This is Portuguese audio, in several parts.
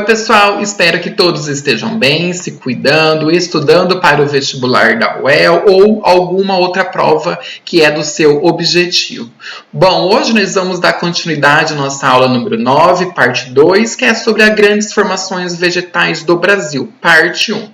pessoal, espero que todos estejam bem, se cuidando, estudando para o vestibular da UEL ou alguma outra prova que é do seu objetivo. Bom, hoje nós vamos dar continuidade à nossa aula número 9, parte 2, que é sobre as grandes formações vegetais do Brasil, parte 1.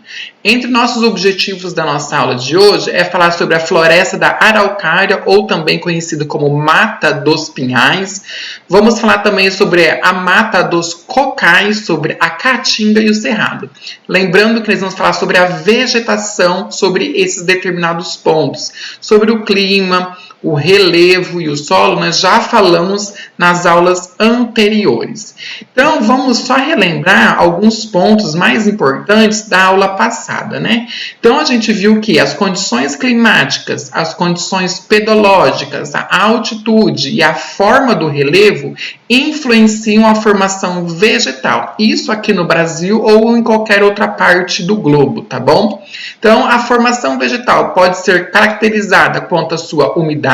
Entre nossos objetivos da nossa aula de hoje é falar sobre a floresta da Araucária, ou também conhecida como Mata dos Pinhais. Vamos falar também sobre a Mata dos Cocais, sobre a Caatinga e o Cerrado. Lembrando que nós vamos falar sobre a vegetação, sobre esses determinados pontos, sobre o clima, o relevo e o solo, nós já falamos nas aulas anteriores. Então, vamos só relembrar alguns pontos mais importantes da aula passada, né? Então, a gente viu que as condições climáticas, as condições pedológicas, a altitude e a forma do relevo influenciam a formação vegetal. Isso aqui no Brasil ou em qualquer outra parte do globo, tá bom? Então, a formação vegetal pode ser caracterizada quanto à sua umidade,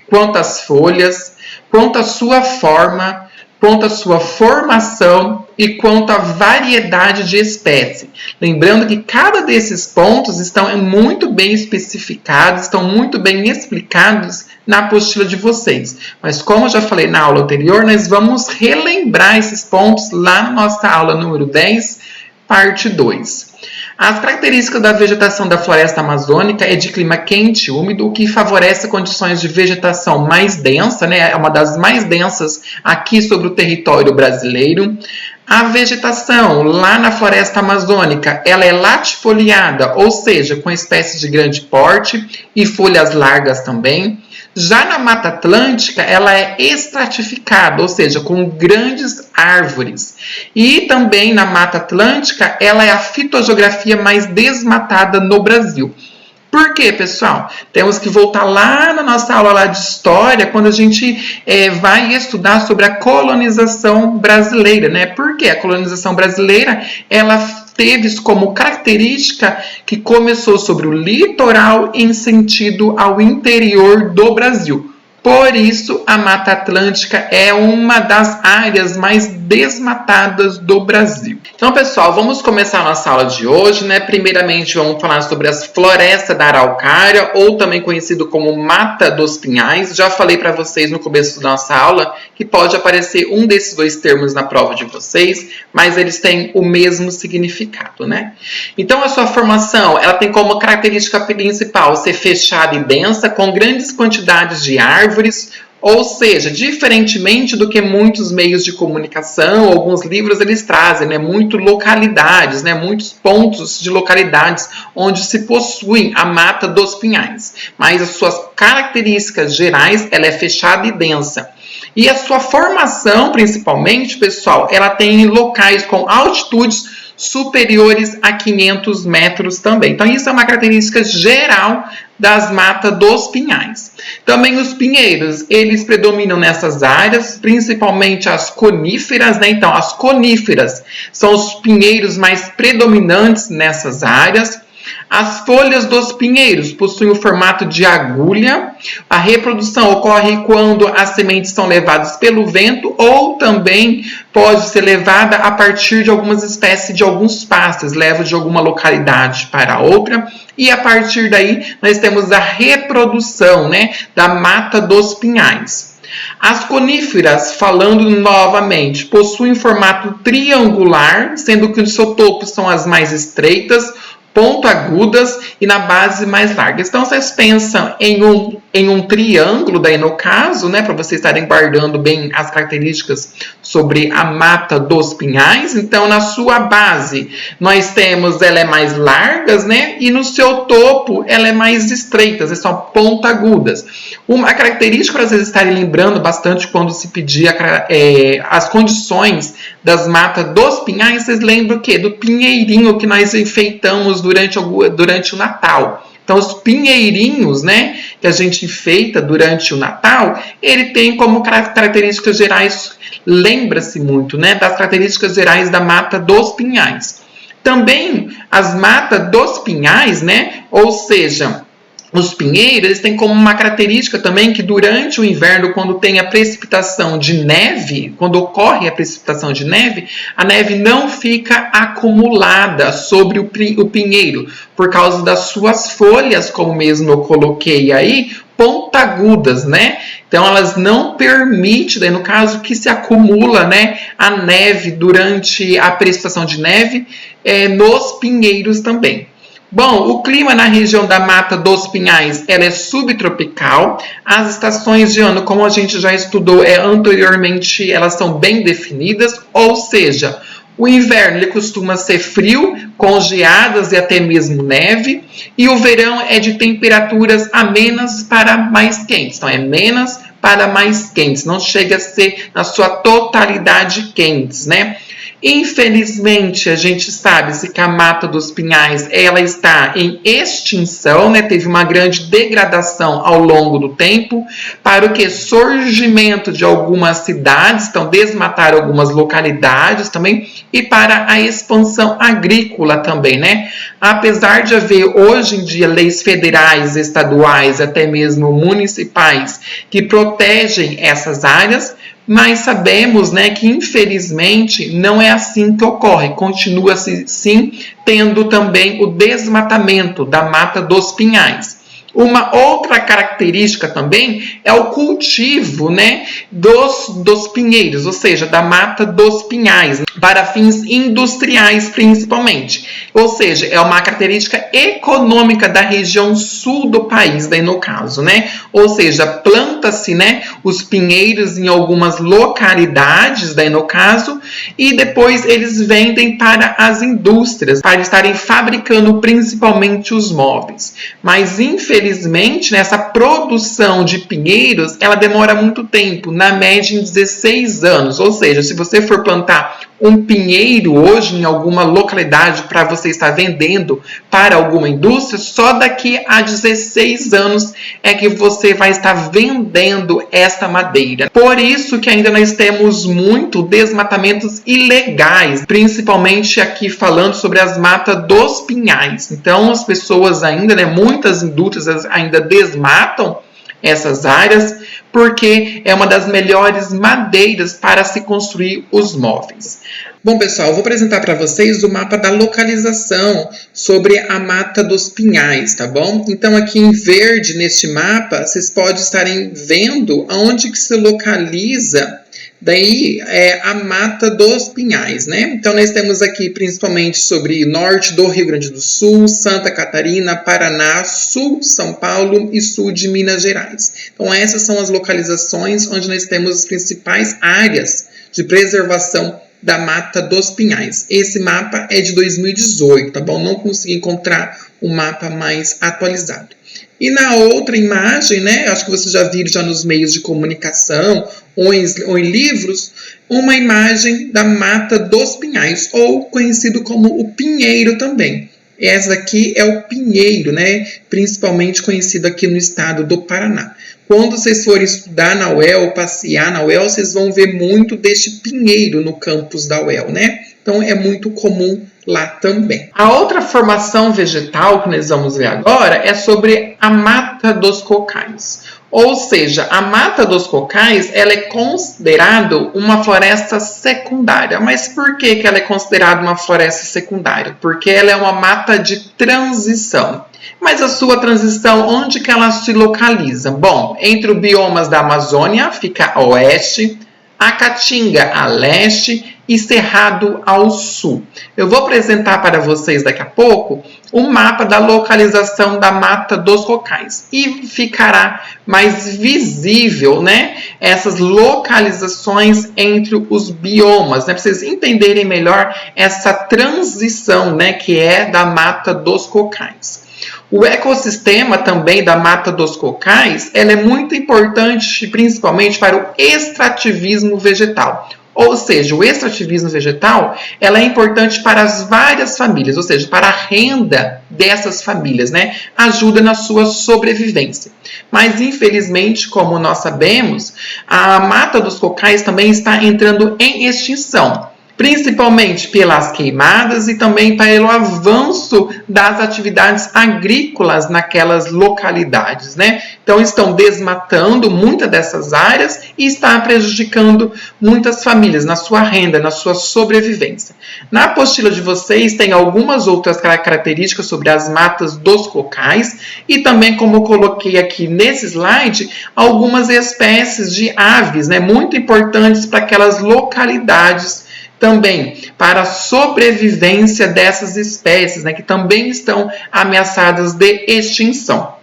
quanto às folhas, quanto à sua forma, quanto à sua formação e quanto à variedade de espécie. Lembrando que cada desses pontos estão muito bem especificados, estão muito bem explicados na apostila de vocês. Mas como eu já falei na aula anterior, nós vamos relembrar esses pontos lá na nossa aula número 10, parte 2. As características da vegetação da floresta amazônica é de clima quente e úmido, o que favorece condições de vegetação mais densa, né? É uma das mais densas aqui sobre o território brasileiro. A vegetação lá na floresta amazônica, ela é latifoliada, ou seja, com espécies de grande porte e folhas largas também. Já na Mata Atlântica, ela é estratificada, ou seja, com grandes árvores. E também na Mata Atlântica, ela é a fitogeografia mais desmatada no Brasil. Por quê, pessoal? Temos que voltar lá na nossa aula lá de história, quando a gente vai estudar sobre a colonização brasileira, né? Porque a colonização brasileira, ela teve como característica que começou sobre o litoral em sentido ao interior do Brasil. Por isso, a Mata Atlântica é uma das áreas mais desmatadas do Brasil. Então, pessoal, vamos começar a nossa aula de hoje, né? Primeiramente, vamos falar sobre as florestas da Araucária, ou também conhecido como Mata dos Pinhais. Já falei para vocês no começo da nossa aula que pode aparecer um desses dois termos na prova de vocês, mas eles têm o mesmo significado, né? Então, a sua formação, ela tem como característica principal ser fechada e densa, com grandes quantidades de árvores, ou seja, diferentemente do que muitos meios de comunicação, alguns livros eles trazem, né, muito localidades, né, muitos pontos de localidades onde se possuem a Mata dos Pinhais. Mas as suas características gerais, ela é fechada e densa. E a sua formação, principalmente, pessoal, ela tem locais com altitudes superiores a 500 metros também. Então, isso é uma característica geral das matas dos pinhais. Também os pinheiros, eles predominam nessas áreas, principalmente as coníferas, né? Então, as coníferas são os pinheiros mais predominantes nessas áreas. As folhas dos pinheiros possuem o formato de agulha. A reprodução ocorre quando as sementes são levadas pelo vento ou também pode ser levada a partir de algumas espécies de alguns pastos, leva de alguma localidade para outra. E a partir daí nós temos a reprodução, né, da Mata dos Pinhais. As coníferas, falando novamente, possuem formato triangular, sendo que o seu topo são as mais estreitas, ponto-agudas e na base mais largas. Então, vocês pensam em um triângulo, daí no caso, né, para vocês estarem guardando bem as características sobre a Mata dos Pinhais. Então, na sua base, nós temos, ela é mais largas, né, e no seu topo, ela é mais estreitas, são ponto-agudas. Uma característica para vocês estarem lembrando bastante quando se pedir as condições das matas dos pinhais, vocês lembram o quê? Do pinheirinho que nós enfeitamos durante o Natal. Então, os pinheirinhos, né, que a gente enfeita durante o Natal, ele tem como características gerais, lembra-se muito, né, das características gerais da Mata dos Pinhais. Também as matas dos pinhais, né, ou seja, os pinheiros, eles têm como uma característica também que durante o inverno, quando tem a precipitação de neve, quando ocorre a precipitação de neve, a neve não fica acumulada sobre o pinheiro, por causa das suas folhas, como mesmo eu coloquei aí, pontagudas, né? Então elas não permitem, daí no caso, que se acumula, né, a neve durante a precipitação de neve nos pinheiros também. Bom, o clima na região da Mata dos Pinhais, ela é subtropical. As estações de ano, como a gente já estudou anteriormente, elas são bem definidas, ou seja, o inverno ele costuma ser frio, com geadas e até mesmo neve, e o verão é de temperaturas amenas para mais quentes. Então, é menos para mais quentes, não chega a ser na sua totalidade quentes, né? Infelizmente, a gente sabe que a Mata dos Pinhais ela está em extinção, né? Teve uma grande degradação ao longo do tempo, para o que surgimento de algumas cidades, então desmataram algumas localidades também, e para a expansão agrícola também, né? Apesar de haver hoje em dia leis federais, estaduais, até mesmo municipais, que protegem essas áreas, mas sabemos, né, que infelizmente não é assim que ocorre. Continua-se sim tendo também o desmatamento da Mata dos Pinhais. Uma outra característica também é o cultivo, né, dos pinheiros, ou seja, da Mata dos Pinhais, para fins industriais principalmente. Ou seja, é uma característica econômica da região sul do país, daí no caso, né? Ou seja, planta-se, né, os pinheiros em algumas localidades, daí no caso, e depois eles vendem para as indústrias, para estarem fabricando principalmente os móveis. Mas, infelizmente, essa produção de pinheiros, ela demora muito tempo, na média em 16 anos. Ou seja, se você for plantar um pinheiro hoje em alguma localidade para você estar vendendo para alguma indústria, só daqui a 16 anos é que você vai estar vendendo esta madeira. Por isso que ainda nós temos muito desmatamentos ilegais, principalmente aqui falando sobre as matas dos pinhais. Então as pessoas ainda, né, muitas indústrias ainda desmatam essas áreas, porque é uma das melhores madeiras para se construir os móveis. Bom, pessoal, eu vou apresentar para vocês o mapa da localização sobre a Mata dos Pinhais, tá bom? Então, aqui em verde, neste mapa, vocês podem estarem vendo aonde que se localiza daí a Mata dos Pinhais, né? Então, nós temos aqui principalmente sobre norte do Rio Grande do Sul, Santa Catarina, Paraná, sul São Paulo e sul de Minas Gerais. Então, essas são as localizações onde nós temos as principais áreas de preservação da Mata dos Pinhais. Esse mapa é de 2018, tá bom? Não consegui encontrar um mapa mais atualizado. E na outra imagem, né, acho que vocês já viram já nos meios de comunicação ou em livros, uma imagem da Mata dos Pinhais, ou conhecido como o pinheiro também. Essa aqui é o pinheiro, né, principalmente conhecido aqui no estado do Paraná. Quando vocês forem estudar na UEL, passear na UEL, vocês vão ver muito deste pinheiro no campus da UEL, né? Então é muito comum lá também. A outra formação vegetal que nós vamos ver agora é sobre a Mata dos Cocais. Ou seja, a Mata dos Cocais ela é considerada uma floresta secundária. Mas por que ela é considerada uma floresta secundária? Porque ela é uma mata de transição. Mas a sua transição, onde que ela se localiza? Bom, entre os biomas da Amazônia, fica a oeste, a Caatinga a leste e Cerrado ao sul. Eu vou apresentar para vocês daqui a pouco um mapa da localização da Mata dos Cocais e ficará mais visível, né, essas localizações entre os biomas, né, para vocês entenderem melhor essa transição, né, que é da Mata dos Cocais. O ecossistema também da Mata dos Cocais ela é muito importante, principalmente para o extrativismo vegetal. Ou seja, o extrativismo vegetal ela é importante para as várias famílias, ou seja, para a renda dessas famílias, né? Ajuda na sua sobrevivência. Mas, infelizmente, como nós sabemos, a Mata dos Cocais também está entrando em extinção. principalmente pelas queimadas e também pelo avanço das atividades agrícolas naquelas localidades, né? Então estão desmatando muitas dessas áreas e está prejudicando muitas famílias na sua renda, na sua sobrevivência. Na apostila de vocês tem algumas outras características sobre as matas dos cocais e também, como eu coloquei aqui nesse slide, algumas espécies de aves, né, muito importantes para aquelas localidades também, para a sobrevivência dessas espécies, né, que também estão ameaçadas de extinção.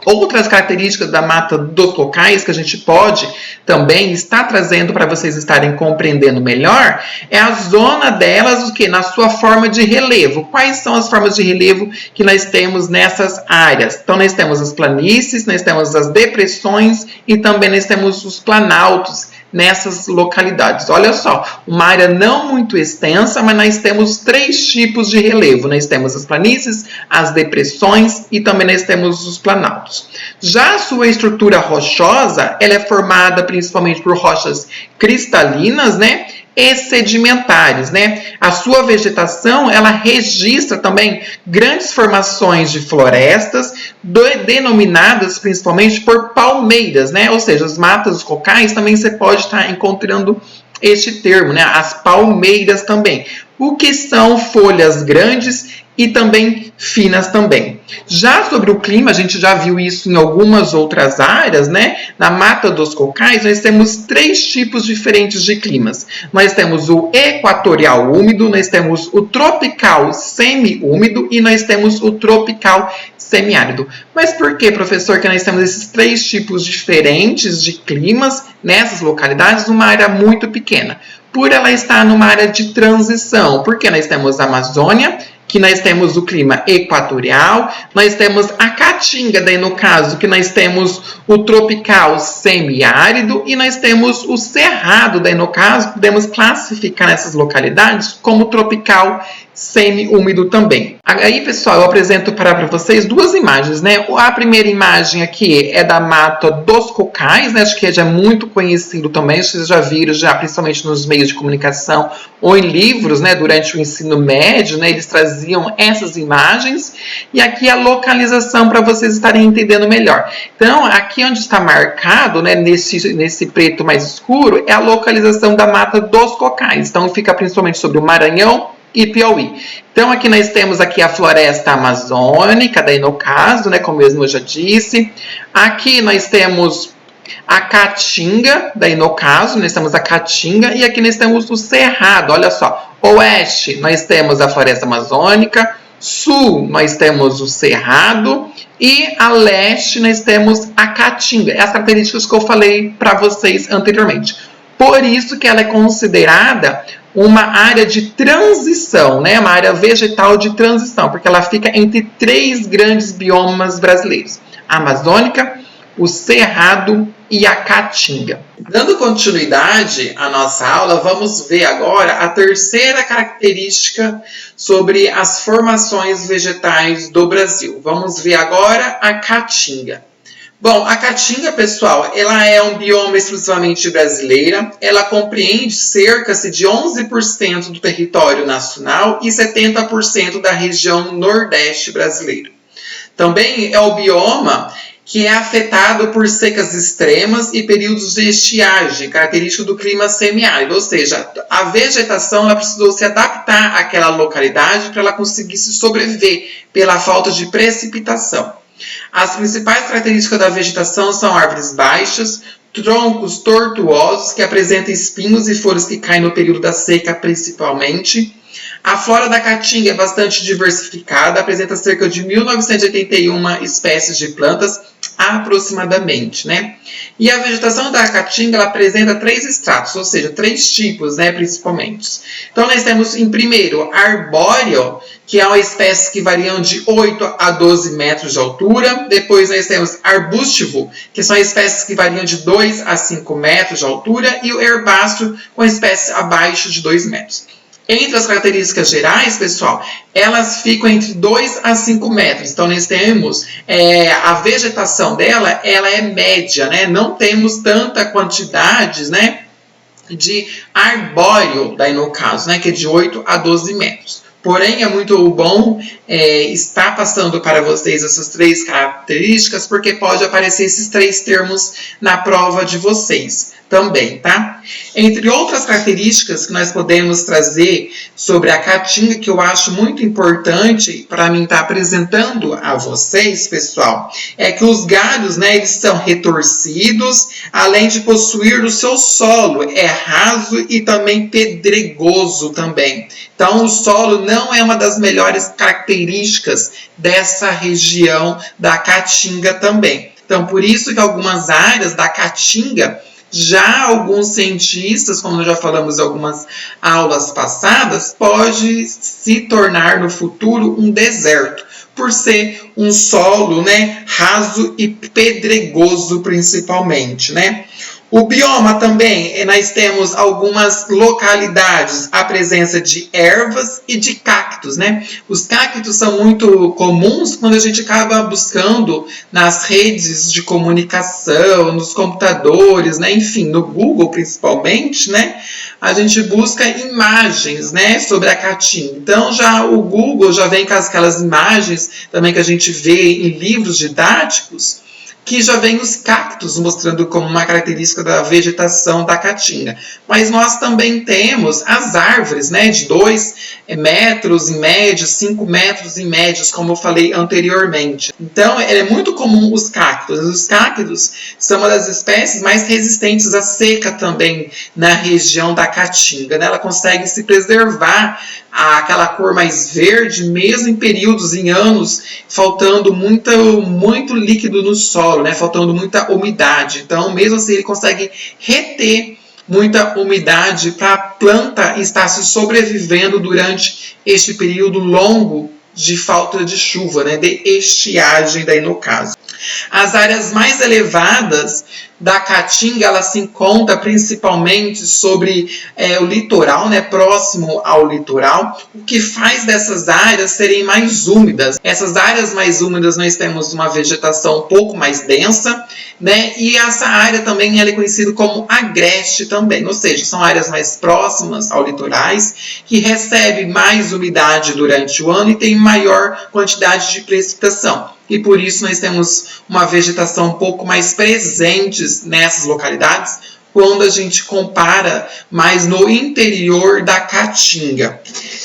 Outras características da mata dos cocais que a gente pode também estar trazendo para vocês estarem compreendendo melhor é a zona delas, o que? Na sua forma de relevo. Quais são as formas de relevo que nós temos nessas áreas? Então, nós temos as planícies, nós temos as depressões e também nós temos os planaltos nessas localidades. Olha só, uma área não muito extensa, mas nós temos 3 tipos de relevo. Nós temos as planícies, as depressões e também nós temos os planaltos. Já a sua estrutura rochosa, ela é formada principalmente por rochas cristalinas, né? E sedimentares, né? A sua vegetação, ela registra também grandes formações de florestas, denominadas principalmente por palmeiras, né? Ou seja, as matas, os cocais, também você pode estar encontrando este termo, né? As palmeiras também. O que são folhas grandes e também finas também. Já sobre o clima, a gente já viu isso em algumas outras áreas, né? Na mata dos cocais, nós temos 3 tipos diferentes de climas. Nós temos o equatorial úmido, nós temos o tropical semi-úmido e nós temos o tropical semiárido. Mas por que, professor, que nós temos esses 3 tipos diferentes de climas nessas localidades numa área muito pequena? Por ela estar numa área de transição, porque nós temos a Amazônia, que nós temos o clima equatorial, nós temos a Caatinga, daí no caso, que nós temos o tropical semiárido e nós temos o Cerrado, daí no caso, podemos classificar essas localidades como tropical semi-úmido também. Aí, pessoal, eu apresento para vocês 2 imagens, né? A primeira imagem aqui é da mata dos cocais, né? Acho que já é muito conhecido também, vocês já viram, já principalmente nos meios de comunicação ou em livros, né? Durante o ensino médio, né? Eles traziam essas imagens e aqui a localização para vocês estarem entendendo melhor. Então, aqui onde está marcado, né? Nesse preto mais escuro, é a localização da mata dos cocais. Então, fica principalmente sobre o Maranhão e Piauí. Então, aqui nós temos aqui a floresta amazônica, daí no caso, né, como mesmo eu já disse. Aqui nós temos a Caatinga, daí no caso, nós temos a Caatinga, e aqui nós temos o Cerrado, olha só. Oeste, nós temos a floresta amazônica, sul, nós temos o Cerrado, e a leste, nós temos a Caatinga. As características que eu falei para vocês anteriormente. Por isso que ela é considerada uma área de transição, né? Uma área vegetal de transição, porque ela fica entre 3 grandes biomas brasileiros: a Amazônica, o Cerrado e a Caatinga. Dando continuidade à nossa aula, vamos ver agora a terceira característica sobre as formações vegetais do Brasil. Vamos ver agora a Caatinga. Bom, a Caatinga, pessoal, ela é um bioma exclusivamente brasileira. Ela compreende cerca de 11% do território nacional e 70% da região nordeste brasileira. Também é o bioma que é afetado por secas extremas e períodos de estiagem, característico do clima semiárido, ou seja, a vegetação ela precisou se adaptar àquela localidade para ela conseguir se sobreviver pela falta de precipitação. As principais características da vegetação são árvores baixas, troncos tortuosos que apresentam espinhos e folhas que caem no período da seca principalmente. A flora da Caatinga é bastante diversificada, apresenta cerca de 1.981 espécies de plantas aproximadamente, né? E a vegetação da Caatinga ela apresenta 3 estratos, ou seja, 3 tipos, né, principalmente. Então nós temos em primeiro arbóreo, que é uma espécie que variam de 8 a 12 metros de altura. Depois nós temos arbústivo, que são espécies que variam de 2 a 5 metros de altura, e o herbáceo, com espécies abaixo de 2 metros. Entre as características gerais, pessoal, elas ficam entre 2 a 5 metros. Então, nós temos a vegetação dela, ela é média, né? Não temos tanta quantidade, né, de arbóreo, daí no caso, né, que é de 8 a 12 metros. Porém, é muito bom estar passando para vocês essas 3 características, porque pode aparecer esses 3 termos na prova de vocês também, tá? Entre outras características que nós podemos trazer sobre a caatinga, que eu acho muito importante para mim estar apresentando a vocês, pessoal, é que os galhos, né, eles são retorcidos, além de possuir o seu solo, é raso e também pedregoso também. Então, o solo não é uma das melhores características dessa região da caatinga também. Então, por isso que algumas áreas da caatinga, já alguns cientistas, como nós já falamos em algumas aulas passadas, pode se tornar no futuro um deserto, por ser um solo, né, raso e pedregoso principalmente, né? O bioma também, nós temos algumas localidades, a presença de ervas e de cactos, né? Os cactos são muito comuns quando a gente acaba buscando nas redes de comunicação, nos computadores, né? Enfim, no Google principalmente, né? A gente busca imagens, né, sobre a caatinga. Então, já o Google já vem com aquelas imagens também que a gente vê em livros didáticos, que já vem os cactos mostrando como uma característica da vegetação da caatinga. Mas nós também temos as árvores, né, de 2 metros em média, 5 metros em média, como eu falei anteriormente. Então, é muito comum os cactos. Os cactos são uma das espécies mais resistentes à seca também na região da caatinga, né? Ela consegue se preservar aquela cor mais verde, mesmo em períodos, em anos, faltando muito líquido no solo, né? Faltando muita umidade. Então, mesmo assim, ele consegue reter muita umidade para a planta estar se sobrevivendo durante este período longo de falta de chuva, né? De estiagem, daí no caso. As áreas mais elevadas da caatinga, ela se encontra principalmente sobre o litoral, né, próximo ao litoral, o que faz dessas áreas serem mais úmidas. Essas áreas mais úmidas nós temos uma vegetação um pouco mais densa, né, e essa área também ela é conhecida como agreste também, ou seja, são áreas mais próximas ao litorais, que recebem mais umidade durante o ano e tem maior quantidade de precipitação. E por isso nós temos uma vegetação um pouco mais presente nessas localidades, quando a gente compara mais no interior da caatinga.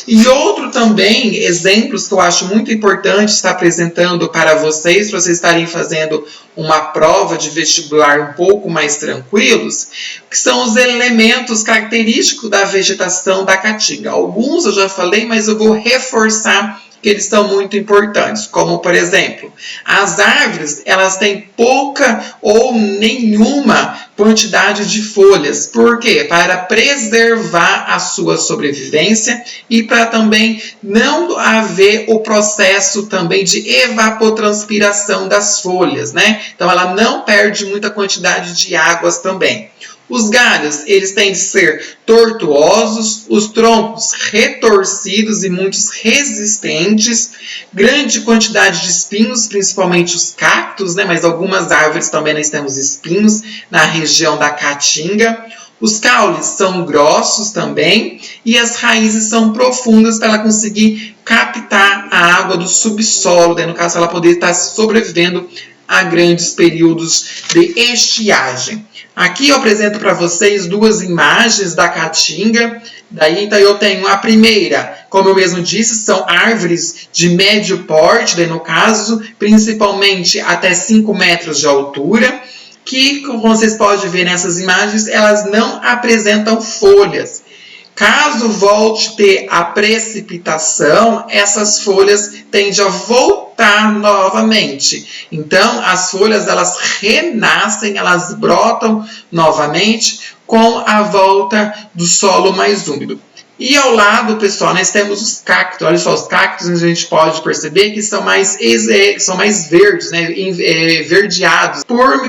E outro também, exemplos que eu acho muito importante estar apresentando para vocês estarem fazendo uma prova de vestibular um pouco mais tranquilos, que são os elementos característicos da vegetação da caatinga. Alguns eu já falei, mas eu vou reforçar que eles são muito importantes, como por exemplo, as árvores, elas têm pouca ou nenhuma quantidade de folhas. Por quê? Para preservar a sua sobrevivência e para também não haver o processo também de evapotranspiração das folhas, né? Então ela não perde muita quantidade de águas também. Os galhos, eles têm de ser tortuosos, os troncos retorcidos e muitos resistentes, grande quantidade de espinhos, principalmente os cactos, né? Mas algumas árvores também nós temos espinhos na região da caatinga. Os caules são grossos também e as raízes são profundas para ela conseguir captar a água do subsolo, né? No caso, ela poder estar sobrevivendo a grandes períodos de estiagem. Aqui eu apresento para vocês 2 imagens da caatinga. Daí, então, eu tenho a primeira, como eu mesmo disse, são árvores de médio porte, daí no caso, principalmente até 5 metros de altura, que, como vocês podem ver nessas imagens, elas não apresentam folhas. Caso volte a ter a precipitação, essas folhas tendem a voltar novamente. Então, as folhas elas renascem, elas brotam novamente com a volta do solo mais úmido. E ao lado, pessoal, nós temos os cactos. Olha só, os cactos a gente pode perceber que são mais verdes, né? Verdeados.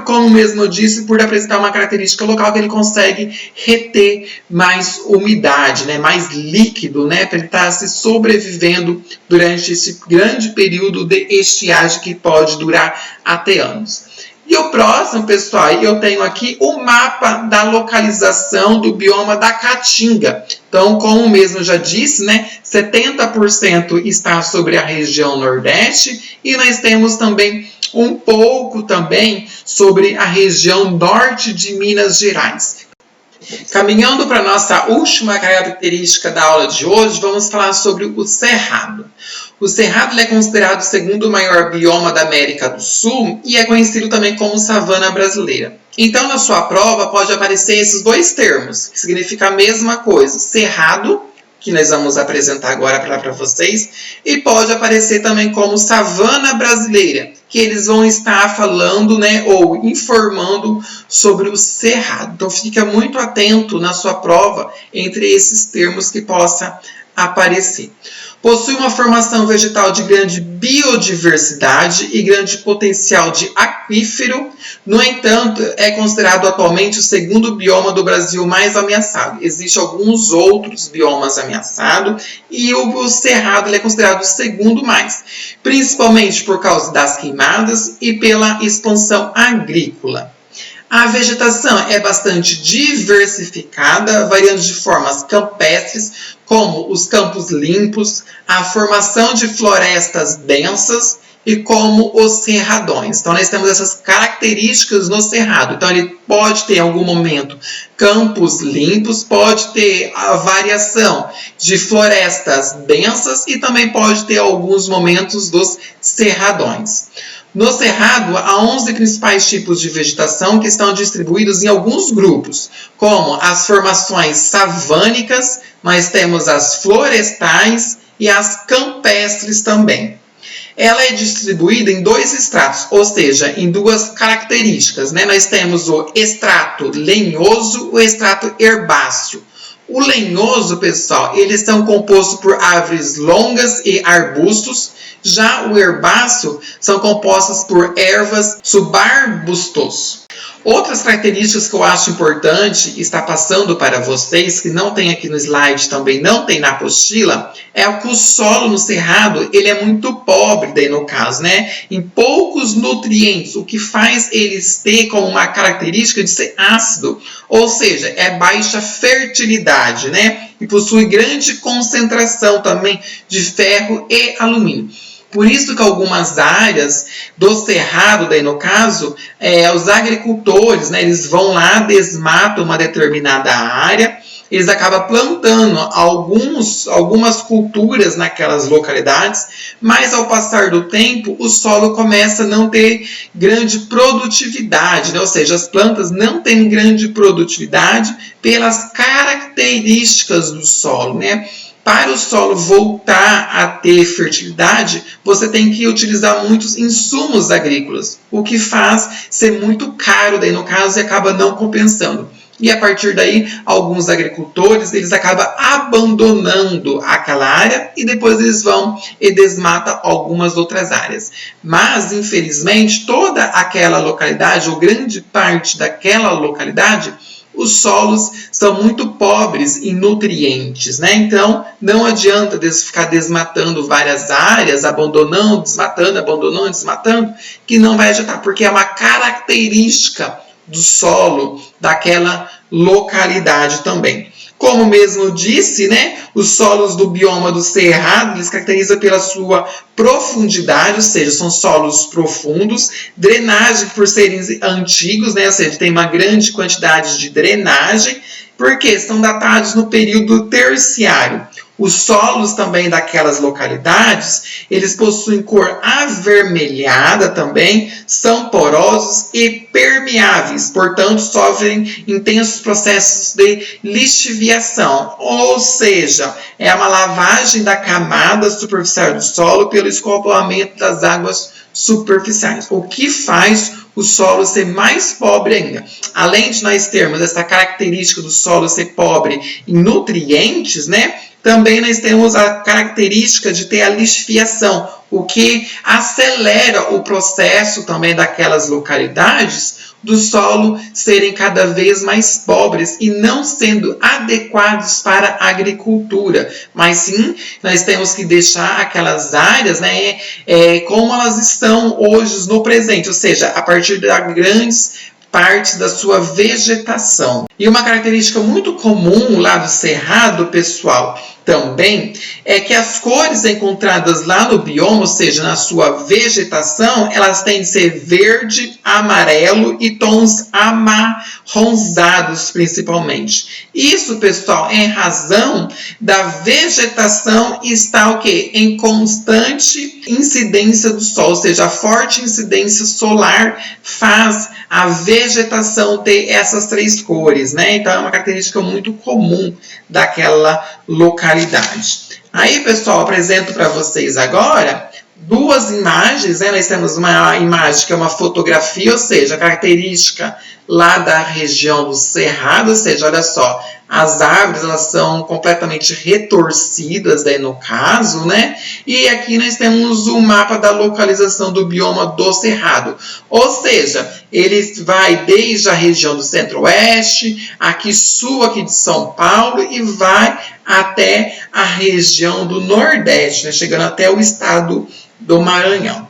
Como mesmo eu disse, por apresentar uma característica local que ele consegue reter mais umidade, né? Mais líquido, né? Para ele estar se sobrevivendo durante esse grande período de estiagem que pode durar até anos. E o próximo, pessoal, eu tenho aqui o mapa da localização do bioma da Caatinga. Então, como mesmo já disse, né, 70% está sobre a região Nordeste e nós temos também um pouco também sobre a região Norte de Minas Gerais. Caminhando para a nossa última característica da aula de hoje, vamos falar sobre o Cerrado. O Cerrado é considerado o segundo maior bioma da América do Sul e é conhecido também como savana brasileira. Então, na sua prova, pode aparecer esses dois termos, que significam a mesma coisa, Cerrado, que nós vamos apresentar agora para vocês, e pode aparecer também como savana brasileira, que eles vão estar falando, né, ou informando sobre o Cerrado. Então, fica muito atento na sua prova entre esses termos que possa aparecer. Possui uma formação vegetal de grande biodiversidade e grande potencial de aquífero. No entanto, é considerado atualmente o segundo bioma do Brasil mais ameaçado. Existem alguns outros biomas ameaçados e o Cerrado é considerado o segundo mais, principalmente por causa das queimadas e pela expansão agrícola. A vegetação é bastante diversificada, variando de formas campestres, como os campos limpos, a formação de florestas densas e como os cerradões. Então, nós temos essas características no cerrado. Então, ele pode ter, em algum momento, campos limpos, pode ter a variação de florestas densas e também pode ter alguns momentos dos cerradões. No Cerrado, há 11 principais tipos de vegetação que estão distribuídos em alguns grupos, como as formações savânicas, nós temos as florestais e as campestres também. Ela é distribuída em dois estratos, ou seja, em duas características, né? Nós temos o estrato lenhoso e o estrato herbáceo. O lenhoso, pessoal, eles são compostos por árvores longas e arbustos. Já o herbáceo são compostos por ervas subarbustos. Outras características que eu acho importante estar passando para vocês, que não tem aqui no slide, também não tem na apostila, é que o solo no cerrado ele é muito pobre, daí no caso, né? Em poucos nutrientes, o que faz eles ter como uma característica de ser ácido, ou seja, é baixa fertilidade, né? E possui grande concentração também de ferro e alumínio. Por isso que algumas áreas do cerrado, daí no caso, os agricultores, né, eles vão lá, desmatam uma determinada área, eles acabam plantando algumas culturas naquelas localidades, mas ao passar do tempo, o solo começa a não ter grande produtividade, né? Ou seja, as plantas não têm grande produtividade pelas características do solo, né? Para o solo voltar a ter fertilidade, você tem que utilizar muitos insumos agrícolas, o que faz ser muito caro, daí no caso, e acaba não compensando. E a partir daí, alguns agricultores, eles acabam abandonando aquela área e depois eles vão e desmatam algumas outras áreas. Mas, infelizmente, toda aquela localidade, ou grande parte daquela localidade, os solos são muito pobres em nutrientes, né? Então, não adianta ficar desmatando várias áreas, abandonando, desmatando, que não vai adiantar, porque é uma característica do solo daquela localidade também. Como mesmo disse, né, os solos do bioma do Cerrado, eles caracterizam pela sua profundidade, ou seja, são solos profundos, drenagem por serem antigos, né, ou seja, tem uma grande quantidade de drenagem, porque são datados no período terciário. Os solos também daquelas localidades, eles possuem cor avermelhada também, são porosos e permeáveis, portanto, sofrem intensos processos de lixiviação, ou seja, é uma lavagem da camada superficial do solo pelo escoamento das águas superficiais, o que faz o solo ser mais pobre ainda. Além de nós termos essa característica do solo ser pobre em nutrientes, né? Também nós temos a característica de ter a lixiviação, o que acelera o processo também daquelas localidades, do solo serem cada vez mais pobres e não sendo adequados para a agricultura, mas sim nós temos que deixar aquelas áreas, né, como elas estão hoje no presente, ou seja, a partir de grandes partes da sua vegetação. E uma característica muito comum lá do cerrado, pessoal, também é que as cores encontradas lá no bioma, ou seja, na sua vegetação, elas têm de ser verde, amarelo e tons amarronzados, principalmente. Isso, pessoal, é em razão da vegetação estar o quê? Em constante incidência do sol, ou seja, a forte incidência solar faz a vegetação ter essas três cores, né? Então, é uma característica muito comum daquela localidade. Aí, pessoal, apresento para vocês agora duas imagens, né? Nós temos uma imagem que é uma fotografia, ou seja, a característica lá da região do Cerrado, ou seja, olha só, as árvores elas são completamente retorcidas, daí no caso, né? E aqui nós temos o mapa da localização do bioma do Cerrado, ou seja, ele vai desde a região do Centro-Oeste, aqui sul aqui de São Paulo e vai até a região do Nordeste, né? Chegando até o estado do Maranhão.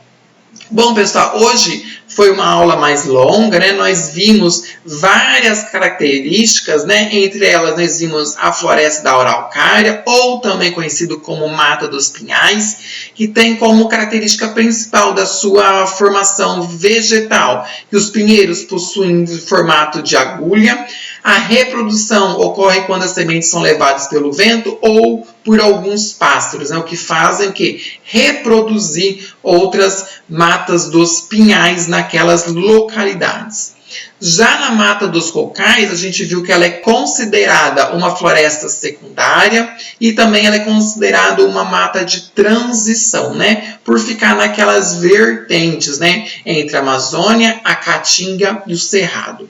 Bom, pessoal, hoje foi uma aula mais longa, né? Nós vimos várias características, né? Entre elas, nós vimos a floresta da araucária, ou também conhecido como Mata dos Pinhais, que tem como característica principal da sua formação vegetal, que os pinheiros possuem formato de agulha. A reprodução ocorre quando as sementes são levadas pelo vento ou por alguns pássaros, né? O que fazem o quê? Reproduzir outras matas dos pinhais naquelas localidades. Já na Mata dos Cocais, a gente viu que ela é considerada uma floresta secundária e também ela é considerada uma mata de transição, né? Por ficar naquelas vertentes, né? Entre a Amazônia, a Caatinga e o Cerrado.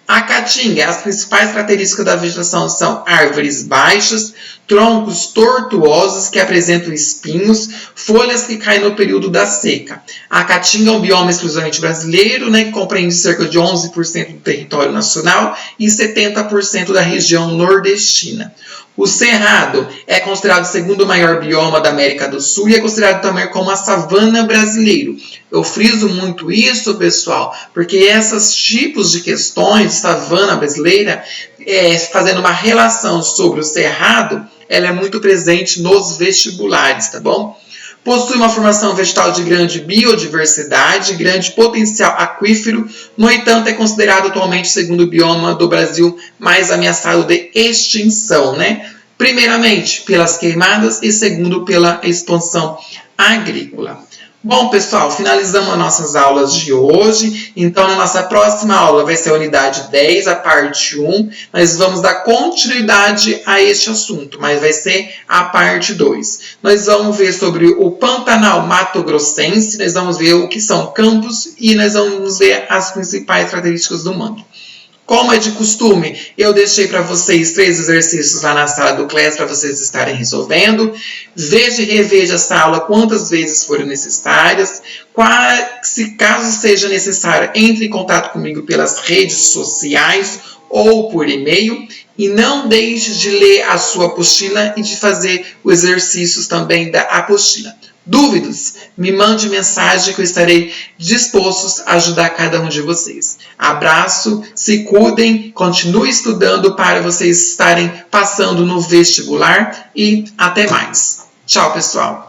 A Caatinga, as principais características da vegetação são árvores baixas, troncos tortuosos que apresentam espinhos, folhas que caem no período da seca. A Caatinga é um bioma exclusivamente brasileiro, né, que compreende cerca de 11% do território nacional e 70% da região nordestina. O Cerrado é considerado o segundo maior bioma da América do Sul e é considerado também como a savana brasileiro. Eu friso muito isso, pessoal, porque esses tipos de questões, savana brasileira, fazendo uma relação sobre o Cerrado, ela é muito presente nos vestibulares, tá bom? Possui uma formação vegetal de grande biodiversidade, grande potencial aquífero, no entanto é considerado atualmente o segundo bioma do Brasil mais ameaçado de extinção, né? Primeiramente pelas queimadas e segundo pela expansão agrícola. Bom, pessoal, finalizamos as nossas aulas de hoje. Então, na nossa próxima aula vai ser a unidade 10, a parte 1. Nós vamos dar continuidade a este assunto, mas vai ser a parte 2. Nós vamos ver sobre o Pantanal Mato Grossense, nós vamos ver o que são campos e nós vamos ver as principais características do manto. Como é de costume, eu deixei para vocês 3 exercícios lá na sala do Class para vocês estarem resolvendo. Veja e reveja essa aula quantas vezes forem necessárias. Se caso seja necessário, entre em contato comigo pelas redes sociais ou por e-mail. E não deixe de ler a sua apostila e de fazer os exercícios também da apostila. Dúvidas? Me mande mensagem que eu estarei disposto a ajudar cada um de vocês. Abraço, se cuidem, continue estudando para vocês estarem passando no vestibular e até mais. Tchau, pessoal!